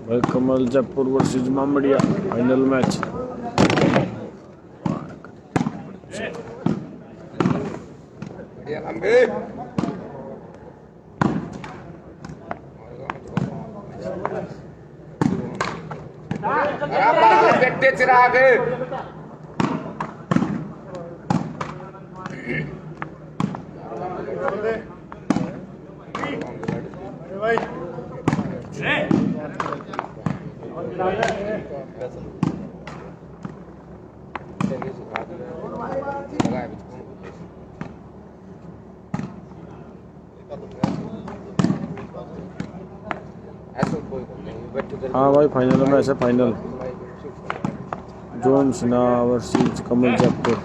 भाई कमल Jaipur versus Mamadia final match. चिराग हाँ भाई फाइनल मैच है। फाइनल जॉन सिन्हा वर्सेस कमल जयपुर।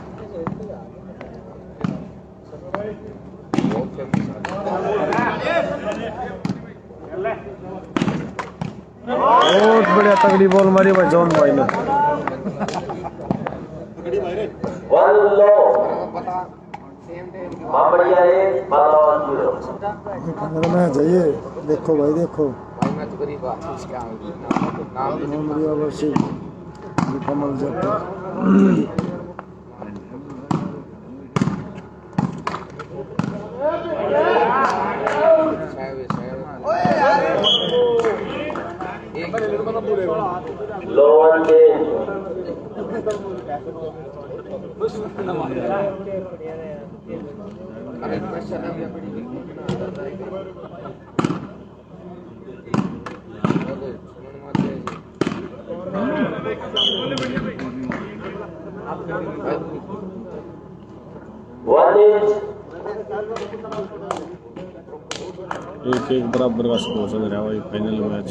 बहुत बढ़िया तगड़ी बॉल मारी भाई जॉन भाई ने। जाइए देखो भाई देखो कमल जयपुर। एक बराबर का स्कोर चल रहा है भाई फाइनल मैच।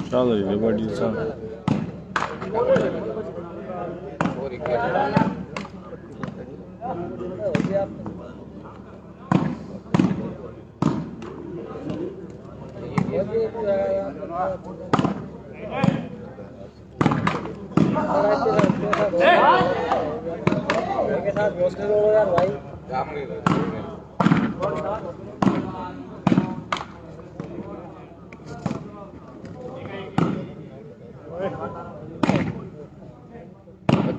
चल रही है बड़ी सा।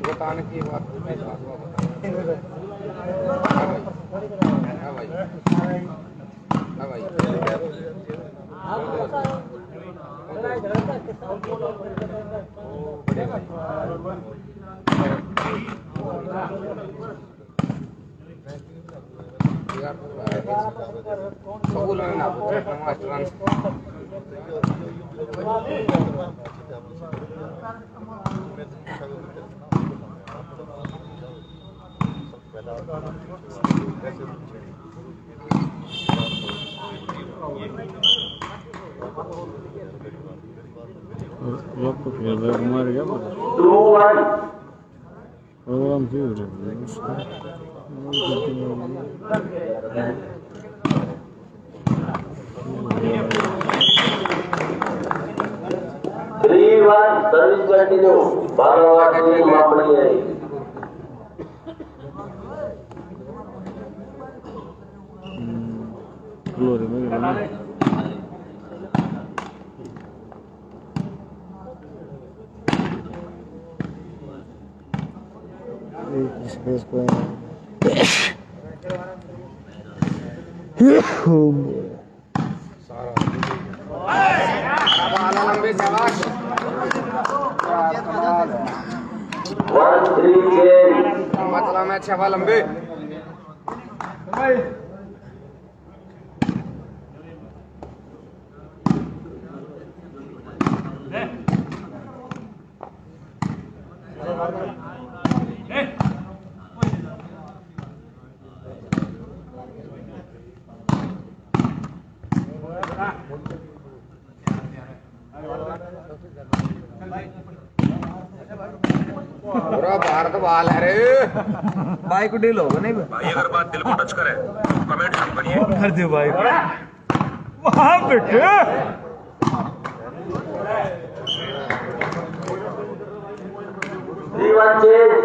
बताने की बात मार गया प्रोग्राम क्यों हो रहा सर्विस कंटिन्यू 12 मामड़ी है। लंबे शाबाश 1-3 मतलब मैच हवा लंबे पूरा भारत बाल है रे। बाइक को डील होगा नहीं भाई अगर बात दिल को टच करे तो कमेंट जरूर करिए। कर दियो बाइक वहां बेटे 3-1 change.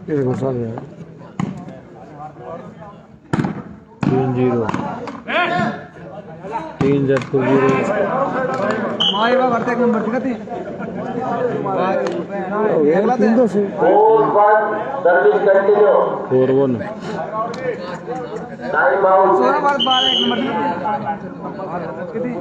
ये घुसा गया 3-0 3 जयपुर 0 माई बा करते एक नंबर दिखाते ये 3-2 से 4-1 सर्विस कंटिन्यू. 4-1 time out. 16 बार बाल एक नंबर दिखाते कितनी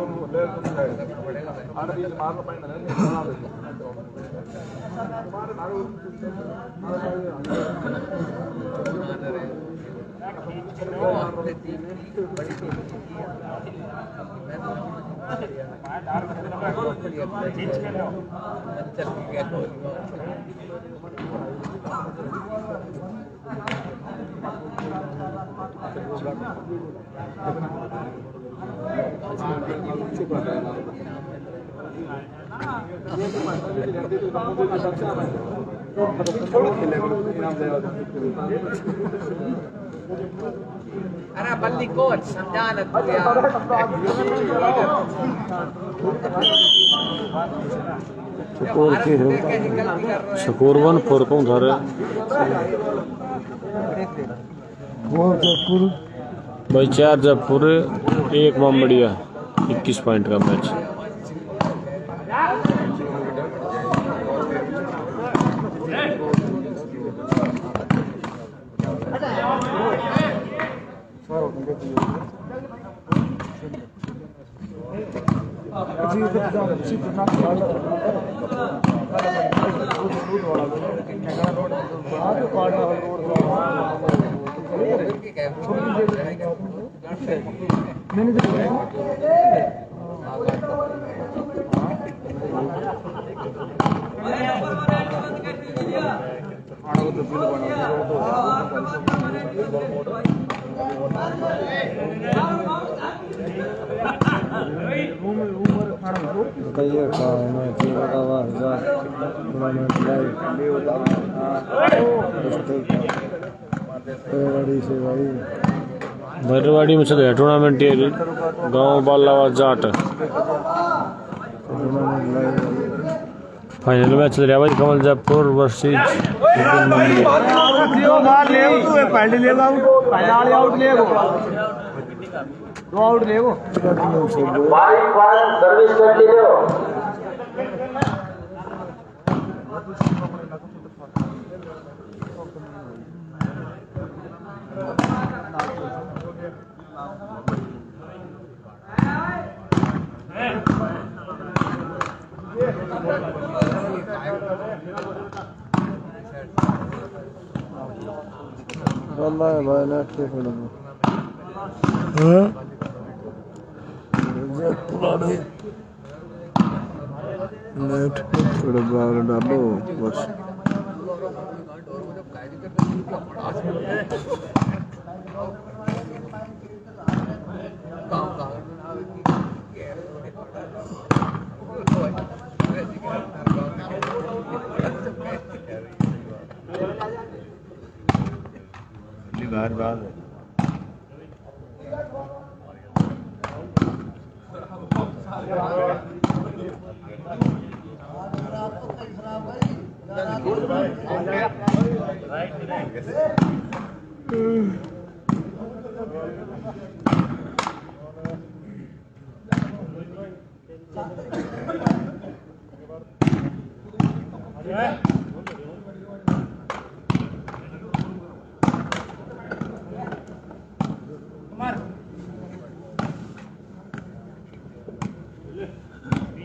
अरे बल्ली कोच समझा न तू यार। स्कोर के है स्कोर 1-4 कौन था रे वो जयपुर भाई 4 जयपुर 1 मामड़िया 21 पॉइंट का मैच कहिए खाना चाहिए बाबा हजार टूर्नामेंट लाइव बड़ी से भाई भरवाड़ी में चल टूर्नामेंट गांव Balawa Jat tournament live final match चल रहा है भाई कमल जयपुर वर्सेस बाल ले तू पहले ले आउट पहले आउट ले वो 2 आउट ले वो 5-1 सर्विस कंटिन्यू. वाला है भाई नेट के खड़ा पुराने नेट थोड़ा बाहर डालो बस बाहर बाहर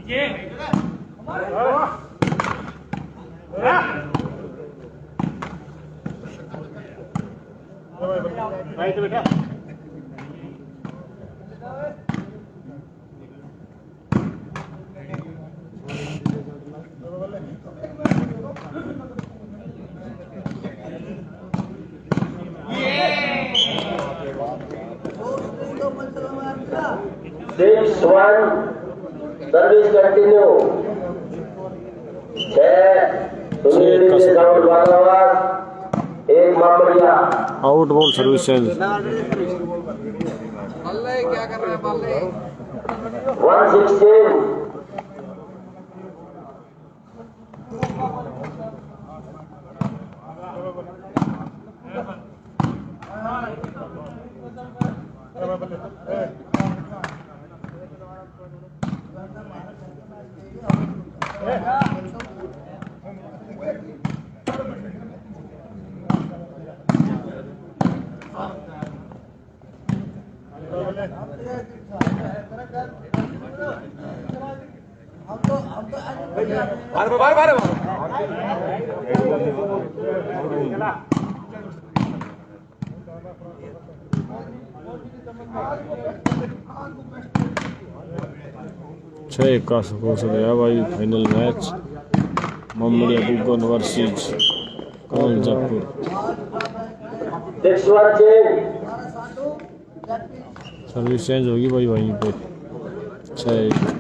six one service continue 6 Sunil out Balawas 1 Mamadiya out ball service change. बल्ले क्या कर रहे हैं बल्ले 116 छः का स्कोर से गया भाई फाइनल मैच ममड़िया कुगन वर्सेस कमल जयपुर। 6-1 चेंज सर्विस चेंज होगी भाई वहीं पे 6-1।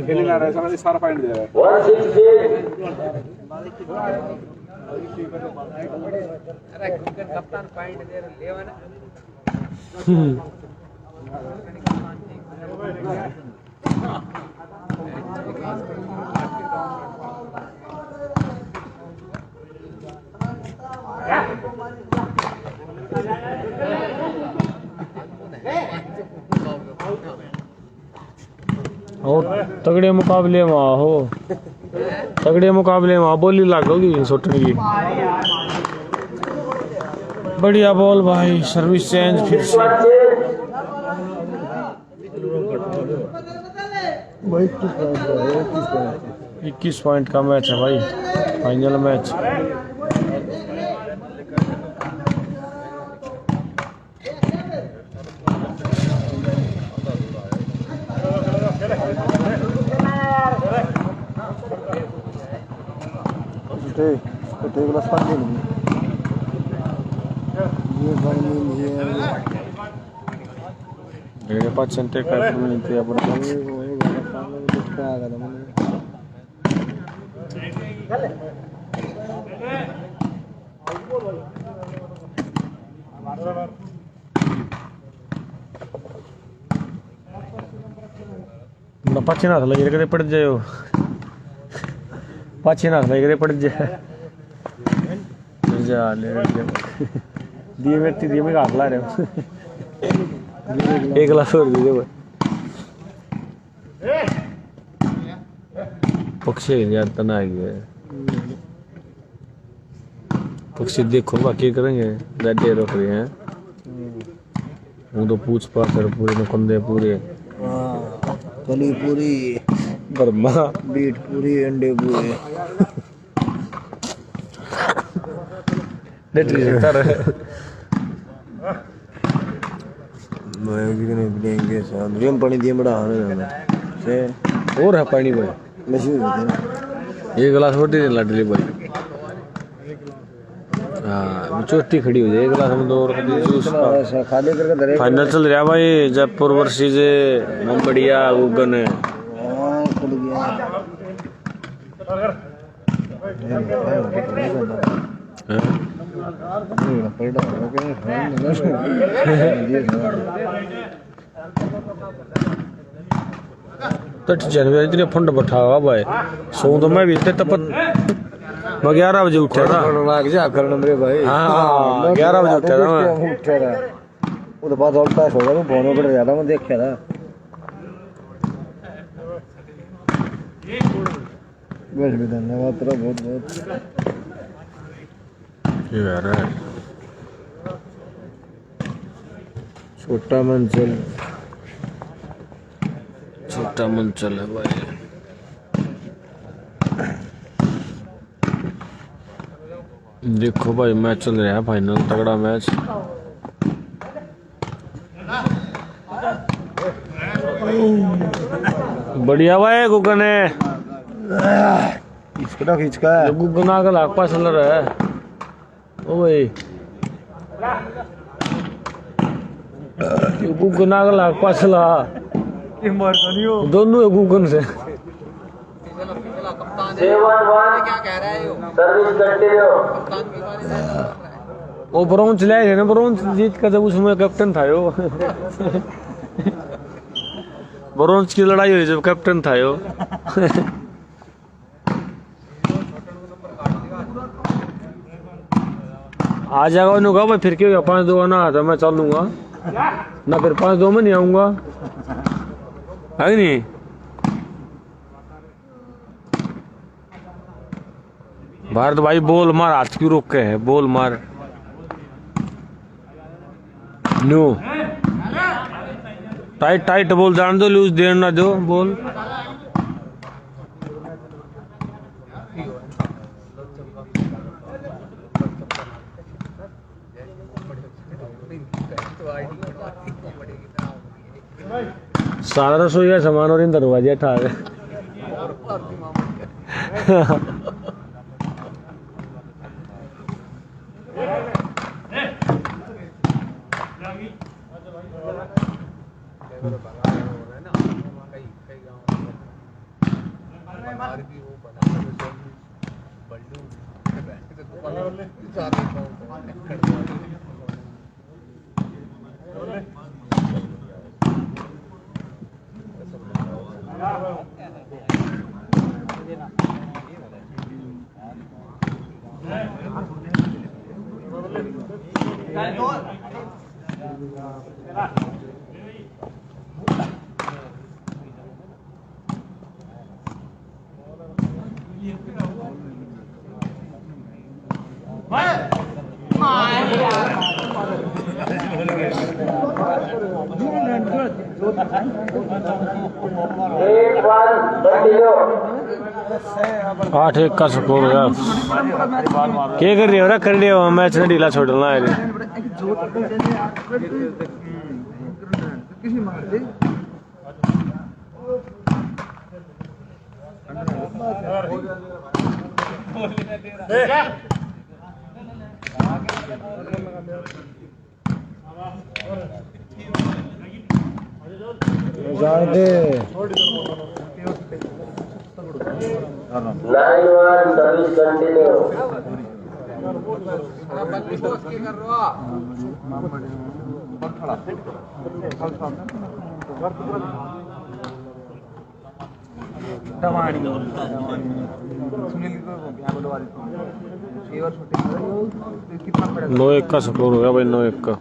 खेलेगा ऐसा नहीं सारा पॉइंट दे रहा है 116 अरे क्रिकेट कप्तान पॉइंट दे रहे लेवा ना और तगड़े मुकाबले में हो तगड़े मुकाबले में बोली लागोगी सुटने की। बढ़िया बॉल भाई सर्विस चेंज फिर से 21 पॉइंट का मैच है भाई final match. Dari paciente que community ya por ना पाचे ना लगे कदे पड़ जाए पाचे ना लगे पड़ जाए जा ले दिए में हाथ ला रहे हो 1 गिलास और दे दे पक्षी यार तना है पक्षी देखो बाकी करेंगे बैठे रख रहे हैं वो तो पूछ पाछ पूरे में कंधे पूरे कली पूरी बर्मा बीट पूरी अंडे पूरे लेटरी सकता रहे मैं भी नहीं देंगे साथ रेम पानी दिए बड़ा हाल है से और है पानी भाई मशहूर है एक गिलास रोटी नहीं लाडली भाई। हाँ चोटी खड़ी हो जाए, एक गिलास हम दो और जूस ऐसा खाली करके धरे फाइनल चल रहा भाई। जयपुर वर्सेस मुंबड़िया गुगन है। खुल गया तो जनवरी इतने फंड बैठा हुआ भाई। सो तो मैं भी इतने तपत मैं 11 बजे उठा था। लाग जा कर नंबर भाई। हाँ 11 बजे उठा था मैं। उठा रहा वो तो बाद और पास हो गया, वो बोनो पर ज्यादा मैं देख रहा बस भी धन्यवाद तेरा बहुत बहुत। ये यार छोटा मंचल छोटा मंचल है भाई। देखो भाई मैच चल रहा है फाइनल, तगड़ा मैच। बढ़िया भाई गुगन है। इसका खींच का गुगन आगे लाग पास चल रहा है ओ भाई। गुगन आगे लाग पास चला दोनों है गुगन से। 7-1 क्या कह रहा है यो? Service continue. कप्तान की बारी से चल रहा है। वो ब्रॉन्ज ले गए ना, ब्रॉन्ज जीत का जब उसमें कैप्टन था यो। ब्रॉन्ज की लड़ाई हुई जब कैप्टन था यो। आ जाएगा उन्होंने कहा भाई फिर क्या हुआ 5-2 आना था मैं चलूंगा ना, फिर 5-2 में नहीं आऊंगा है नहीं। भारत भाई बोल मार, हाथ क्यों रोक के है, बोल मार नो। टाइट टाइट बोल, जान दो लूज देर ना दो बोल। सारा रसोई का सामान और इन दरवाजे ठाक है। आठ एक का स्कोर हो गया। क्या कर रही हो, कर रही हो मैच ने ढीला छोड़ना है। जान दे 9-1 सर्विस कंटिन्यू। बल्ली को उसकी कर रहा। नौ एक का स्कोर हो गया भाई, 9-1 का।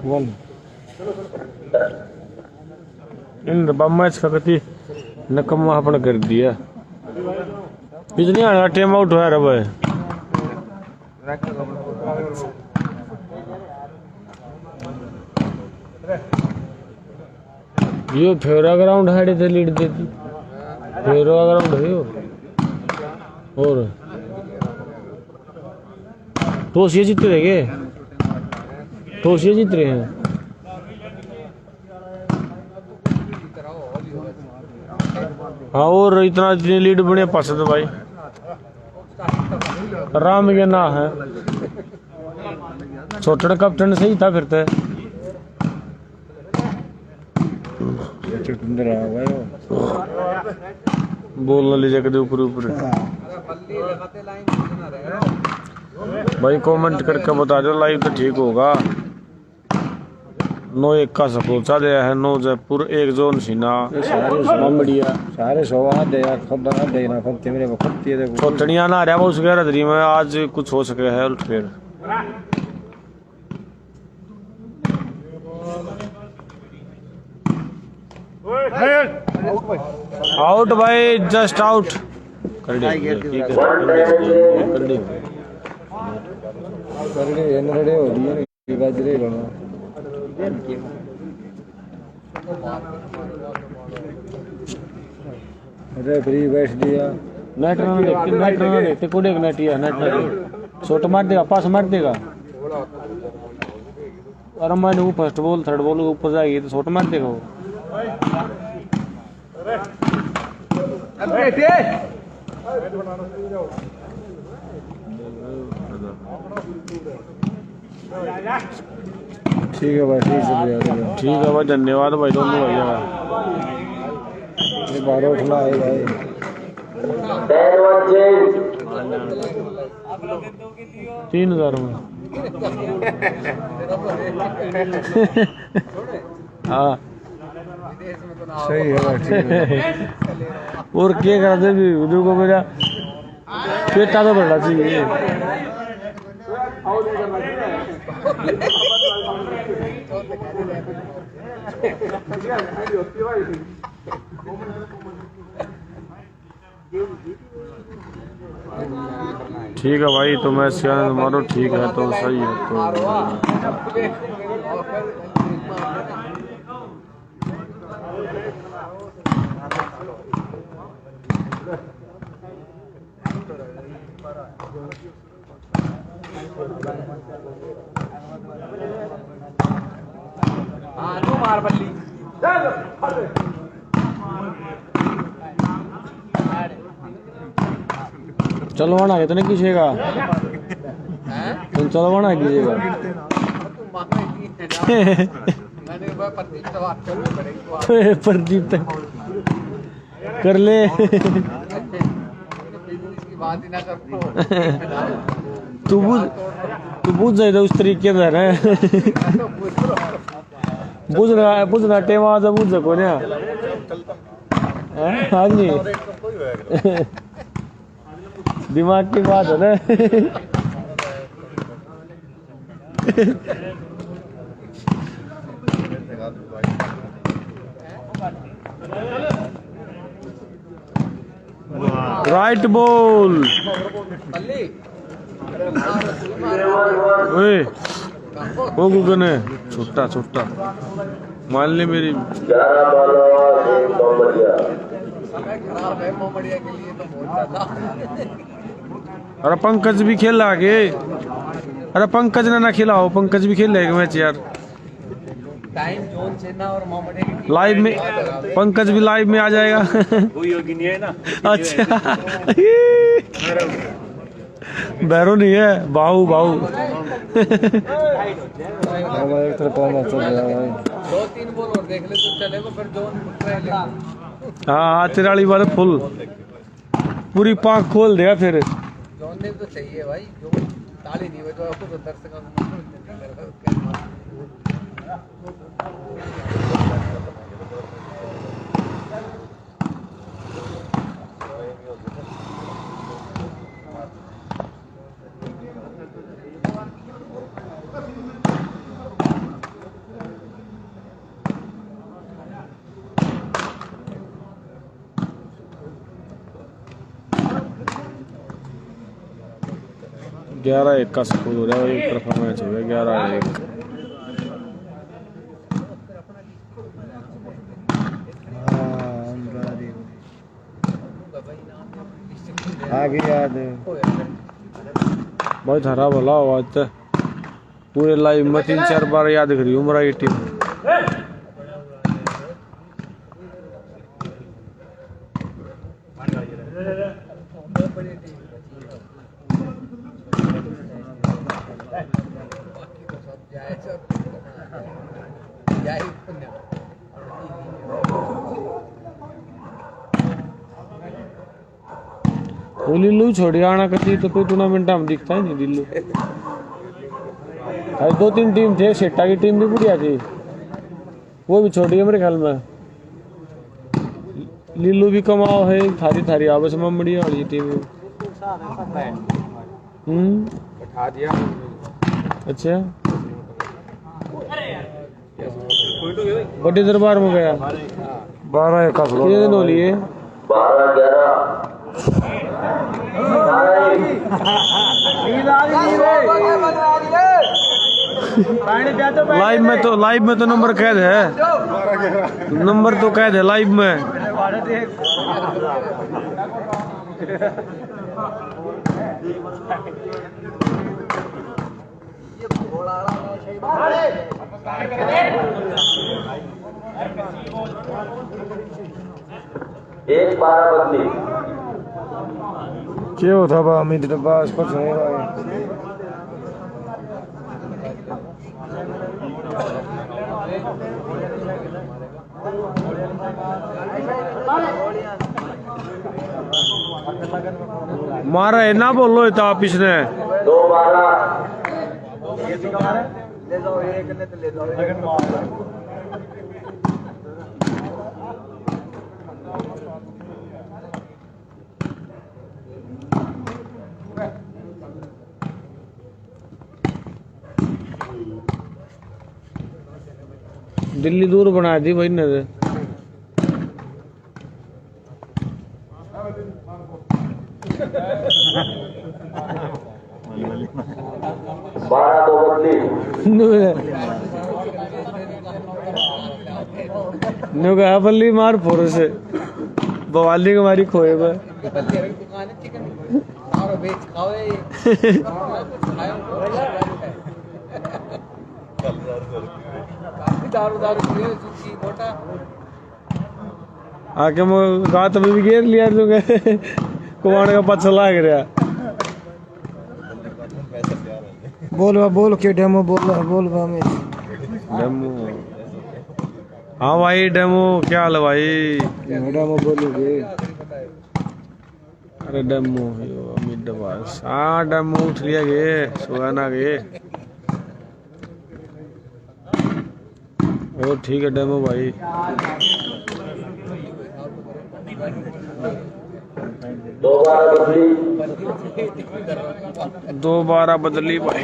वन इन दबा मैच का कति नकम्मा अपन कर दिया इतनी आना टाइम आउट हुआ रे भाई यो फेरा ग्राउंड है थे लीड देती फेरा ग्राउंड है यो और टॉस ये जीत रहे के टॉस ये जीत रहे हैं हाँ और इतनी लीड बने पसंद भाई राम के ना है छोटन कैप्टन सही था फिर तो बोलना लीजिए कदे ऊपर ऊपर भाई कमेंट करके बता दो लाइव तो ठीक होगा 9-1 का सपोचा दिया है 9 जयपुर 1 जोन सीना सारे सोवा दे यार खुद ना देना खुद मेरे को खुद ये देखो छोटनिया ना रहा उस गैरदरी में आज कुछ हो सके है उठ फिर आउट भाई जस्ट आउट कर दी रेडी हो रही बाजरे बना अरे फ्री बैठ दिया नेट रन देखते कोडे का नेट नेट शॉट मार देगा पास मार देगा और मैंने वो फर्स्ट बॉल थर्ड बॉल ऊपर जाएगी तो शॉट मार देगा वो ठीक है भाई ठीक है भाई धन्यवाद भाई दोनों भाई ये बार उठना है भाई 3000 में हाँ सही है भाई ठीक है और क्या करा दे भी उधर को मेरा पेटा तो बढ़ना चाहिए ठीक है भाई तो मैं सियान मारो ठीक है तो सही है तो हाँ तू मार बल्ली चलवाना है तो नहीं किसेगा तुम चलवाना है किसेगा प्रदीप तक कर ले बात ही ना कर तू बुझ जाए तो उस तरीके से है बुझना टेम आज बुझ सको ना हाँ जी दिमाग की बात है ना राइट बॉल ओए वो गुगन है छोटा छोटा मान ले मेरी 11 बॉल एक मोहम्मदिया समय खराब है मोहम्मदिया के लिए तो बहुत ज्यादा अरे पंकज भी खेल आगे अरे पंकज ने ना खिलाओ पंकज भी खेल लेगा मैच यार टाइम जोन सेना और मोहम्मदिया की लाइव में पंकज भी लाइव में आ जाएगा है ना अच्छा बैरो नहीं है बाहू बाहू हमारे तरफ कौन चल रहा है 2-3 बॉल और देख ले तो चलेगा फिर जोन ट्रायल हाँ तेरा वाली बात फुल पूरी पाँख खोल देगा फिर जोन ने तो चाहिए भाई जो ताली नहीं बजवा आपको तो दर्शकों 11-1 का स्कोर हो रहा है। एक तरफा मैच हो गया 11-1। आगे याद बहुत हरा भला हुआ तो पूरे लाइव में 3-4 बार याद करी उमरा की टीम। दिल्लू छोड़ी आना कती तो कोई टूर्नामेंट हम दिखता ही नहीं। दिल्लू 2-3 टीम थे, सेटा की टीम भी बढ़िया थी, वो भी छोड़ी है मेरे ख्याल में। लिल्लू भी कमाओ है थारी थारी आपस में बढ़िया वाली टीम। बैठा दिया। अच्छा बड़े दरबार में गया 12-1 का स्कोर। कितने दिन हो लिए? 12-11 लाइव में तो नंबर कैद है, नंबर तो कैद है लाइव में। एक 12 बदली क्या होता बा अमित डब्बा इस पर सुने रहा मारा है ना बोलो इतना आप इसने 2-12 दिल्ली दूर बना दी भाई ने। 12-2 बदली नुगा बल्ली मार फोर से बवाली को मारी खोए में। आके मैं गात में भी घेर लिया तुमने कुमार का पत्थर लाग रहा। बोल के डेमो बोल अमित डेमो। हाँ भाई डेमो क्या हाल है भाई? डेमो बोलोगे? अरे डेमो अमित डबास। हाँ डेमो उठ लिया गे सुहाना गे। ओ ठीक है डेमो भाई। 2-12 बदली 2-12 बदली भाई।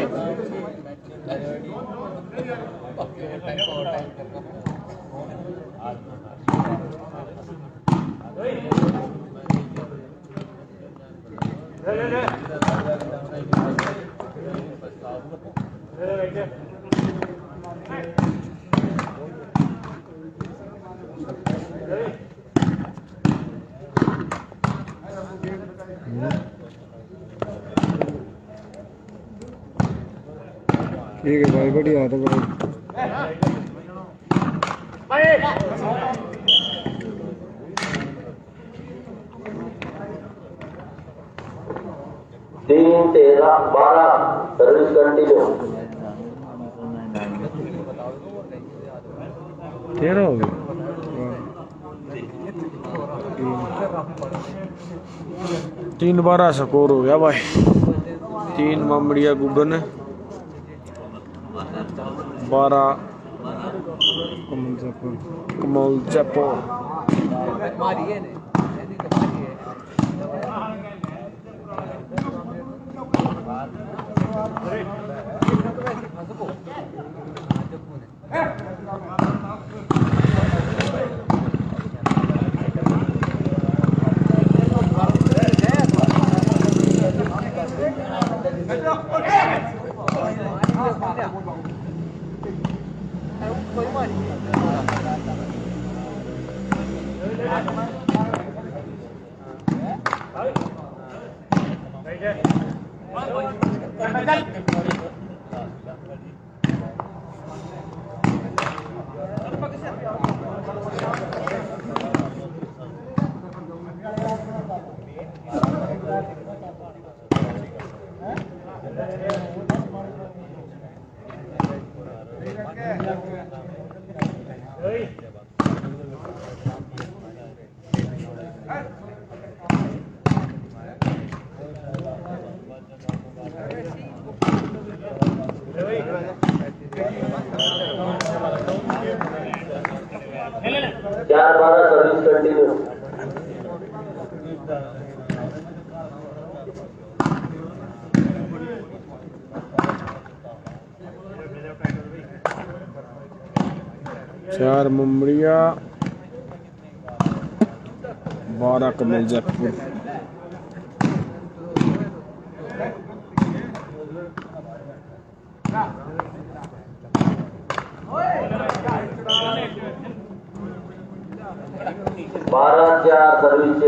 ठीक है भाई बढ़िया तो भाई। तीन 13-12 सर्विस कंटिन्यू 13 हो गए। 3-12 स्कोर हो गया भाई। 3 मामड़िया गुगन 12 कमल जयपुर। चार 12 सर्विस कंटिन्यू। चार मुमड़िया 12 कमल जयपुर। बारह 4 सर्विस।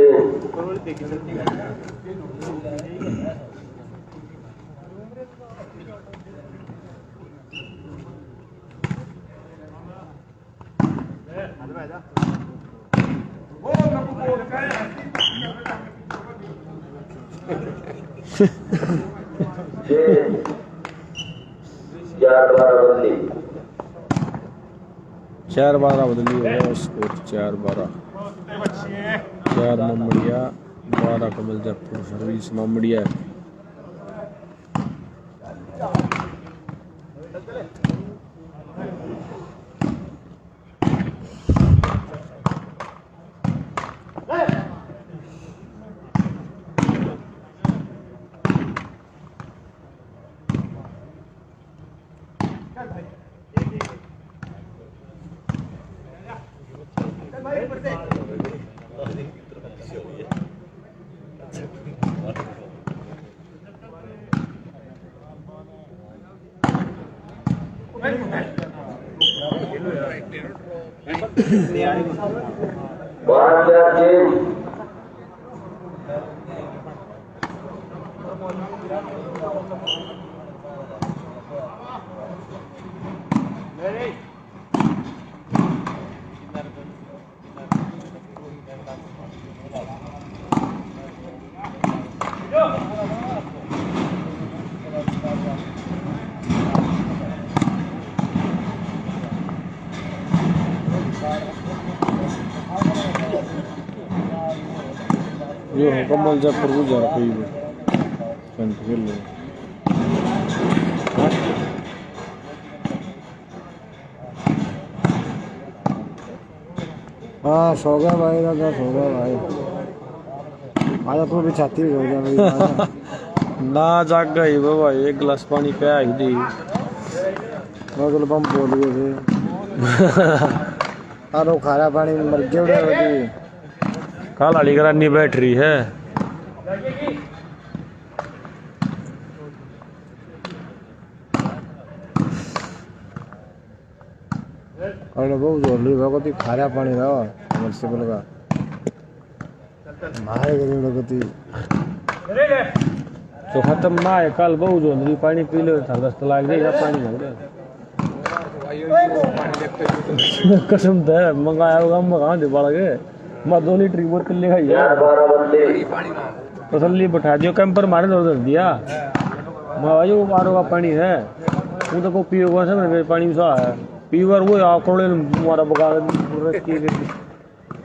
चार 12 बदली। 4-12 बदली है स्कोर 4-12। 4 मुमड़िया 12 कमल जयपुर सर्विस मुमड़िया। ये है कमल जयपुर गुजर कोई भी खेल लो। हाँ सो गया भाई दादा, सो गया भाई। आजा तू भी छाती हो गया भाई। ना जाग गई वो भाई, एक गिलास पानी पिया ही दी। मैं तो बम बोल गए थे। अरे खारा पानी मर गया उड़ा काल वाली करानी बैटरी है। अरे बहुत जल्दी भगवती खारा पानी रहा समरसेबल का मारे गति तो खत्म ना है। कल बहुत जल्दी पानी पी लो था, 10 लाख देगा पानी हो रहा कसम दे मंगाया होगा मंगा दे बढ़ गए। मैं 2 लीटर की बोतल लेगा यार, तसल्ली बैठा दियो कैंपर मारे दो दिया। मैं भाई वो आरो का पानी है वो तो को पियोगा सब पानी सा है पीवर वो आकोड़े हमारा बगा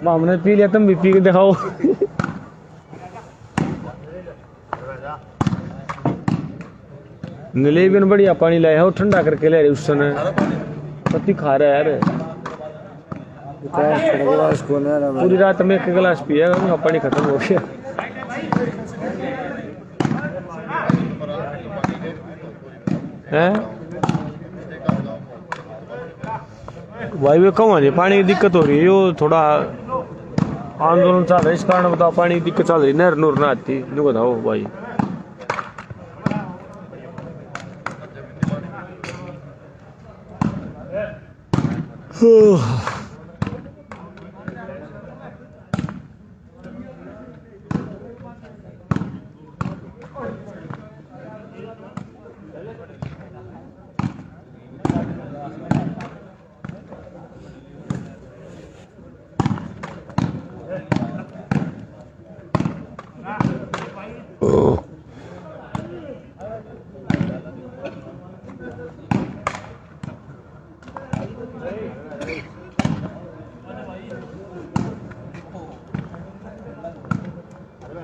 हमने पी लिया, तुम भी पी के दिखाओ। नलेबियन बढ़िया पानी लाया है वो ठंडा करके ले रहे उस समय पत्ती खा रहा है यार। पूरी रात में 1 गिलास पिया पानी खत्म हो गया। हैं भाई वे कम है पानी की दिक्कत हो रही है। यो थोड़ा आंदोलन चल रहा है इस कारण बताओ पानी की दिक्कत चल रही। नहर नूर ना आती नु बताओ भाई।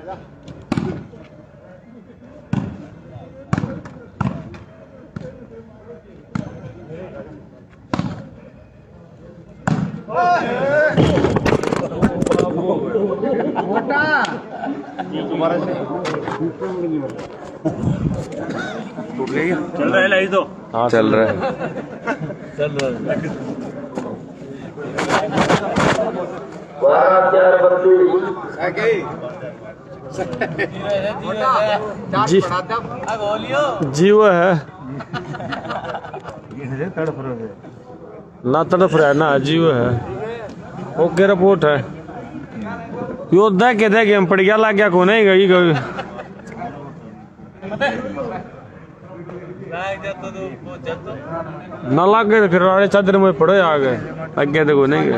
चल रहा है लाइट तो हाँ चल रहा है। चल रहा है। 12-4-32 जी जीव है ना तड़फ रहा है ना जीव है। ओके रिपोर्ट है यो देखे देखे हम पड़ गया लग गया को नहीं गई गई ना लग गए फिर अरे चादर में पड़े आ गए लग गया देखो नहीं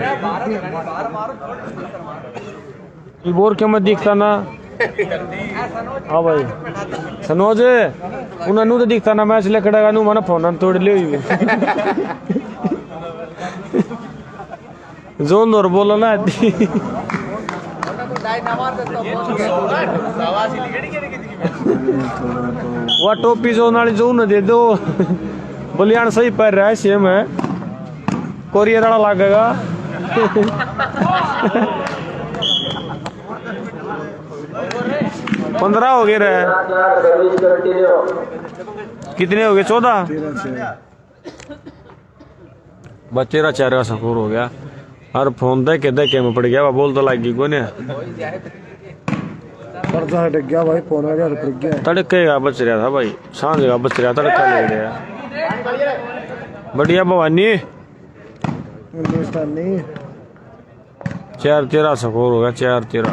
गए बोर क्यों मत दिखता ना। हाँ भाई सनोज उन्हें तो दिखता ना मैच लेकर नू मैंने फोन तोड़ लियो जोन और बोलो ना वह टोपी जोन वाली जोन दे दो बलियान सही पैर रहा है सेम है कोरियर वाला लगेगा 15 हो गए रहे 4 सर्विस कंटिन्यू कितने हो गए 14 बच्चे का चेहरा सफूर हो गया और फोन देखे में पड़ गया बोल तो लगी को पर्दा हट गया भाई, फोन आ गया पड़ गया। तड़केगा बच रहा था भाई, सांझ का बच रहा तड़का ले गया। बढ़िया भवानी 4-13 स्कोर होगा 4-13।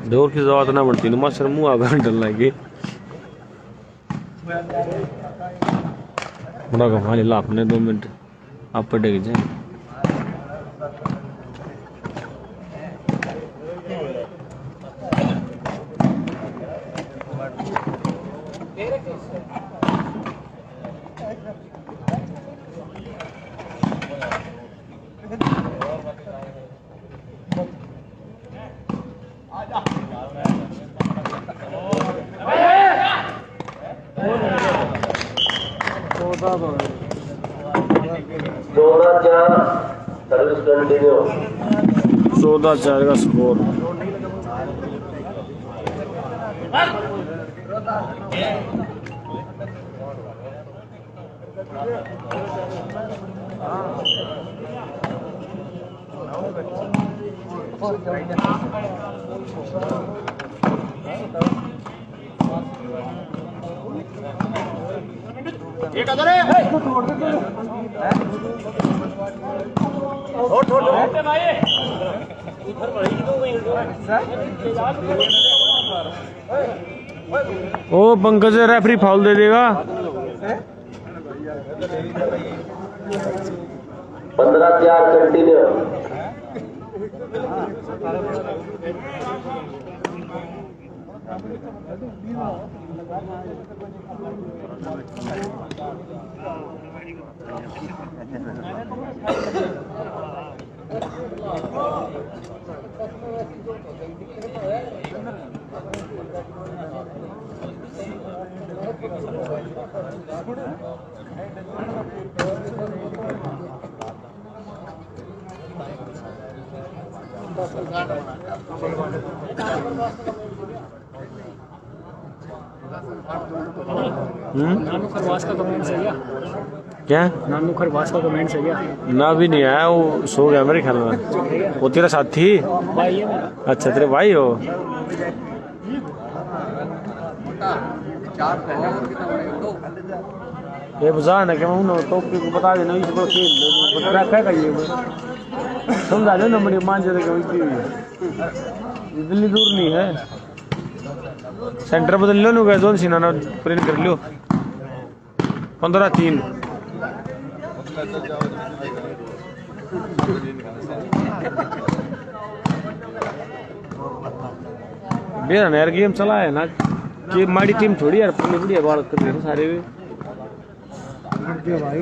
डोर की जरूरत ना पड़ती ना मसर मुँह आगे डल लगी बड़ा घुमा ला अपने 2 मिनट आप पटेगी जाए। सर्विस कंटिन्यू 14-4 का स्कोर। ओ पंकज रेफरी फाउल दे देगा। 15-4 कंटिन्यू नानू खरवास का कमेंट है क्या? क्या नानू खरवास का कमेंट है क्या? ना भी नहीं आया, वो सो गया मेरे ख्याल में। वो तेरा साथी? भाई है मेरा। अच्छा तेरे भाई हो। ये बुझा ना कि मैं टोपी को बता देना इसको खेल बता क्या कहिए समझा दो ना बड़ी मान जाएगा दिल्ली दूर नहीं है। सेंटर बदल लो ना जोन सीना ना प्रिंट कर लो 15-3। बेरा यार गेम चला है ना कि हमारी टीम थोड़ी यार अपनी बढ़िया बाल कर रहे हैं सारे भी भाई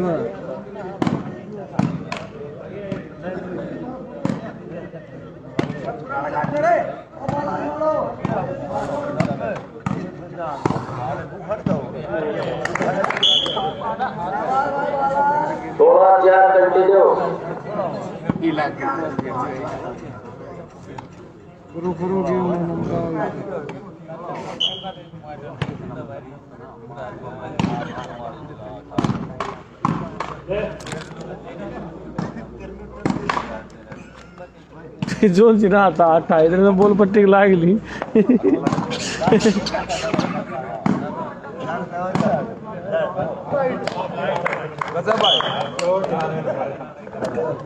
करो करो के जोन सी ना आता 28 बॉल पट्टी लागली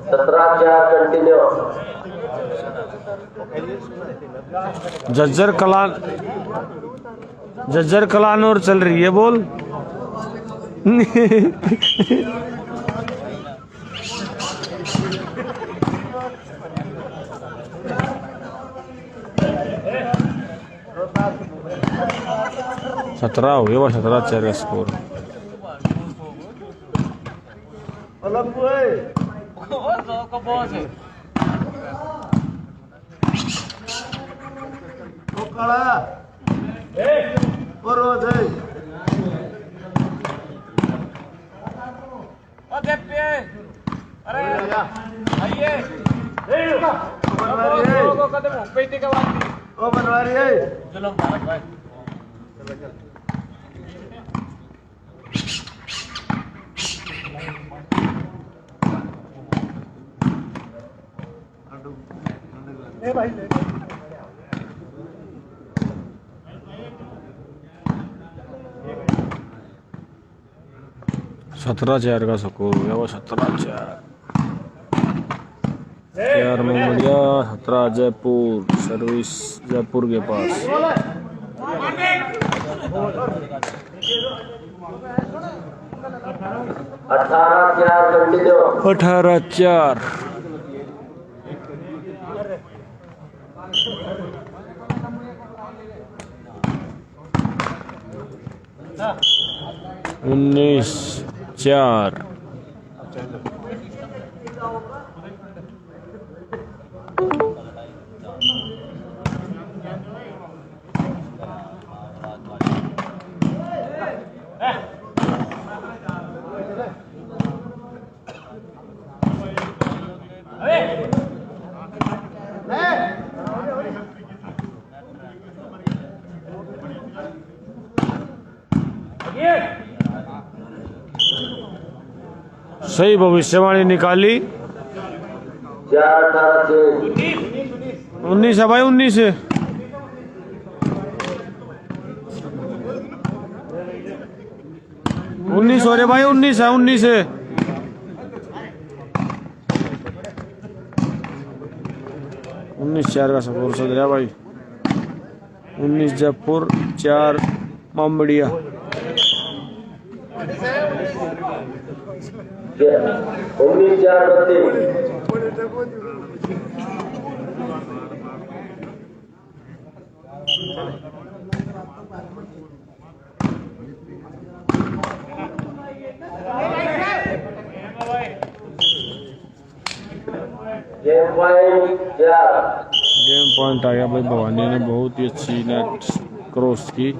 17-4 कंटिन्यू। जज्जर कलान और चल रही है बॉल। सत्रह हो गया वो 17-4 का स्कोर। सत्रह 4 का स्कोर हो गया वो 17-4। यार मोहम्मदिया 17 जयपुर सर्विस जयपुर के पास। 18-4 कंटिन्यू। 18-4। उन्नीस 4। सही भविष्यवाणी निकाली। 19 है भाई 19 है। 19 हो रहे भाई 19 है 19 है। 19-4 का स्कोर चल रहा भाई। 19 जयपुर 4 मामड़िया। 19-4 गेम पॉइंट आ गया भाई। भवानी ने बहुत ही अच्छी नेट क्रॉस की।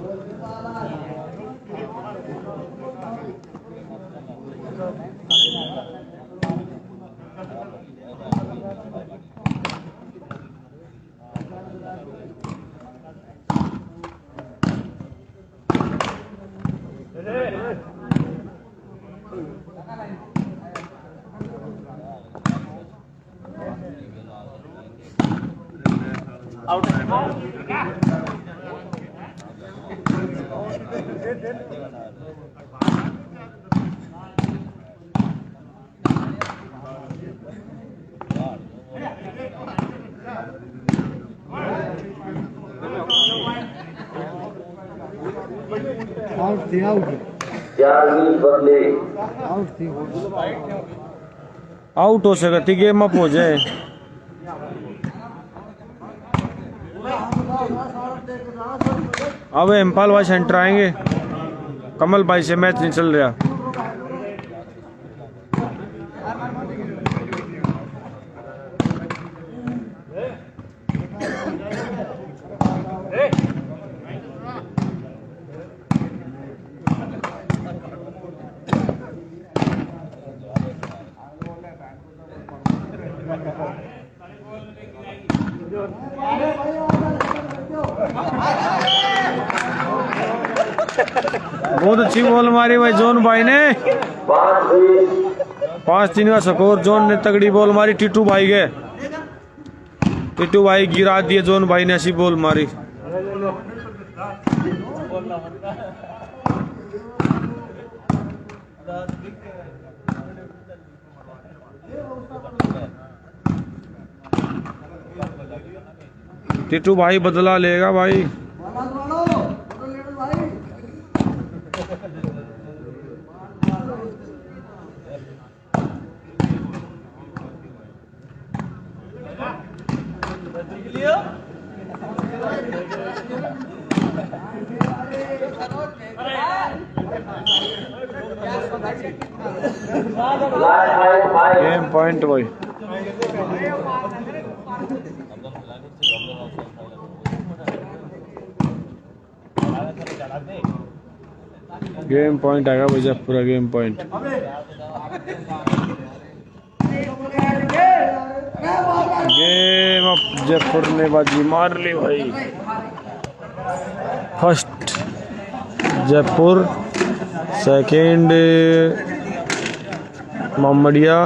आउट थी आउट आउट थी। आउट हो सकती गेम अप हो जाए। अब इम्फाल भाई सेंटर आएंगे। कमल भाई से मैच नहीं चल रहा। बहुत अच्छी बॉल मारी भाई जोन भाई ने। 5-3 का स्कोर। जोन ने तगड़ी बॉल मारी टिट्टू भाई के। टिट्टू भाई गिरा दिए जोन भाई ने ऐसी बॉल मारी। टिट्टू भाई बदला लेगा भाई। गेम पॉइंट भाई। गेम पॉइंट आएगा भाई जब पूरा game point. Game of Jaipur ने बाजी मार ली भाई। First Jaipur, second Mohammadia,